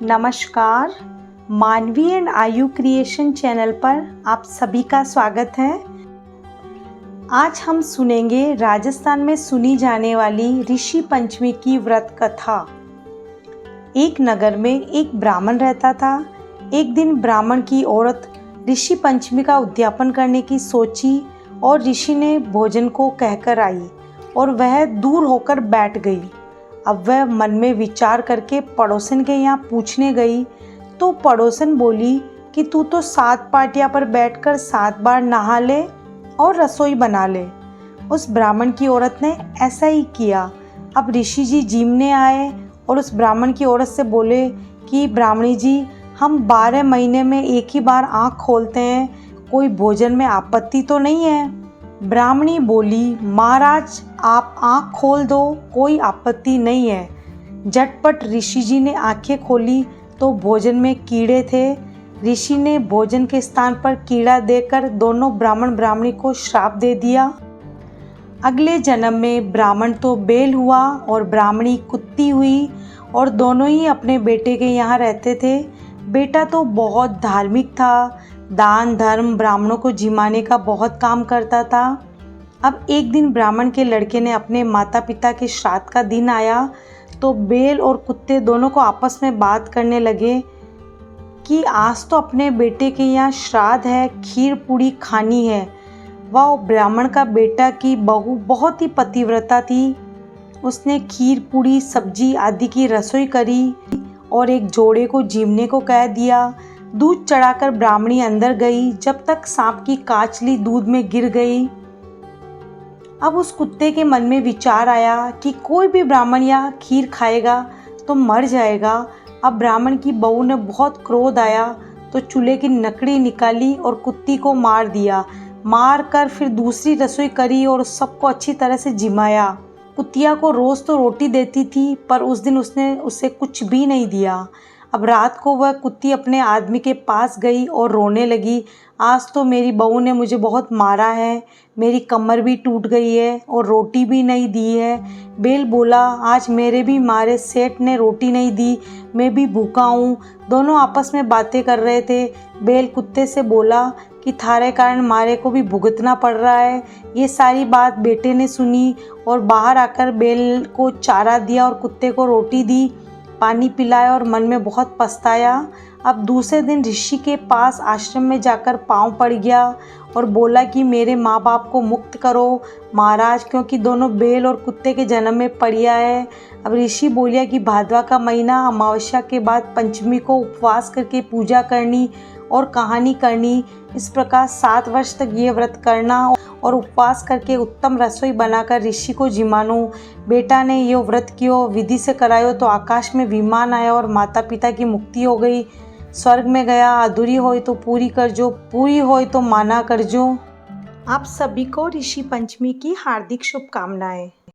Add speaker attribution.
Speaker 1: नमस्कार, मानवी एंड आयु क्रिएशन चैनल पर आप सभी का स्वागत है। आज हम सुनेंगे राजस्थान में सुनी जाने वाली ऋषि पंचमी की व्रत कथा। एक नगर में एक ब्राह्मण रहता था। एक दिन ब्राह्मण की औरत ऋषि पंचमी का उद्यापन करने की सोची और ऋषि ने भोजन को कहकर आई और वह दूर होकर बैठ गई। अब वह मन में विचार करके पड़ोसन के यहाँ पूछने गई तो पड़ोसन बोली कि तू तो 7 पाटिया पर बैठकर 7 बार नहा ले और रसोई बना ले। उस ब्राह्मण की औरत ने ऐसा ही किया। अब ऋषि जी जीमने आए और उस ब्राह्मण की औरत से बोले कि ब्राह्मणी जी, हम 12 महीने में एक ही बार आँख खोलते हैं, कोई भोजन में आपत्ति तो नहीं है। ब्राह्मणी बोली, महाराज आप आँख खोल दो, कोई आपत्ति नहीं है। झटपट ऋषि जी ने आंखें खोली तो भोजन में कीड़े थे। ऋषि ने भोजन के स्थान पर कीड़ा देकर दोनों ब्राह्मण ब्राह्मणी को श्राप दे दिया। अगले जन्म में ब्राह्मण तो बैल हुआ और ब्राह्मणी कुत्ती हुई और दोनों ही अपने बेटे के यहाँ रहते थे। बेटा तो बहुत धार्मिक था, दान धर्म ब्राह्मणों को जिमाने का बहुत काम करता था। अब एक दिन ब्राह्मण के लड़के ने अपने माता पिता के श्राद्ध का दिन आया तो बैल और कुत्ते दोनों को आपस में बात करने लगे कि आज तो अपने बेटे के यहाँ श्राद्ध है, खीर पूड़ी खानी है। वह ब्राह्मण का बेटा की बहू बहुत ही पतिव्रता थी। उसने खीर पूड़ी सब्जी आदि की रसोई करी और एक जोड़े को जीमने को कह दिया। दूध चढ़ाकर ब्राह्मणी अंदर गई जब तक सांप की काचली दूध में गिर गई। अब उस कुत्ते के मन में विचार आया कि कोई भी ब्राह्मण या खीर खाएगा तो मर जाएगा। अब ब्राह्मण की बहू ने बहुत क्रोध आया तो चूल्हे की लकड़ी निकाली और कुत्ती को मार दिया। मार कर फिर दूसरी रसोई करी और सबको अच्छी तरह से जिमाया। कुतिया को रोज़ तो रोटी देती थी पर उस दिन उसने उसे कुछ भी नहीं दिया। अब रात को वह कुत्ती अपने आदमी के पास गई और रोने लगी, आज तो मेरी बहू ने मुझे बहुत मारा है, मेरी कमर भी टूट गई है और रोटी भी नहीं दी है। बैल बोला, आज मेरे भी मारे सेठ ने रोटी नहीं दी, मैं भी भूखा हूँ। दोनों आपस में बातें कर रहे थे। बैल कुत्ते से बोला कि थारे कारण मारे को भी भुगतना पड़ रहा है। ये सारी बात बेटे ने सुनी और बाहर आकर बैल को चारा दिया और कुत्ते को रोटी दी, पानी पिलाया और मन में बहुत पछताया। अब दूसरे दिन ऋषि के पास आश्रम में जाकर पांव पड़ गया और बोला कि मेरे माँ बाप को मुक्त करो महाराज, क्योंकि दोनों बैल और कुत्ते के जन्म में पड़िया है। अब ऋषि बोलिया कि भादवा का महीना अमावस्या के बाद पंचमी को उपवास करके पूजा करनी और कहानी करनी। इस प्रकार 7 वर्ष तक ये व्रत करना और उपवास करके उत्तम रसोई बनाकर ऋषि को जिमानो। बेटा ने ये व्रत कियो, विधि से करायो तो आकाश में विमान आया और माता पिता की मुक्ति हो गई। स्वर्ग में गया, अधूरी होई तो पूरी करजो, पूरी होई तो माना करजो। आप सभी को ऋषि पंचमी की हार्दिक शुभकामनाएं।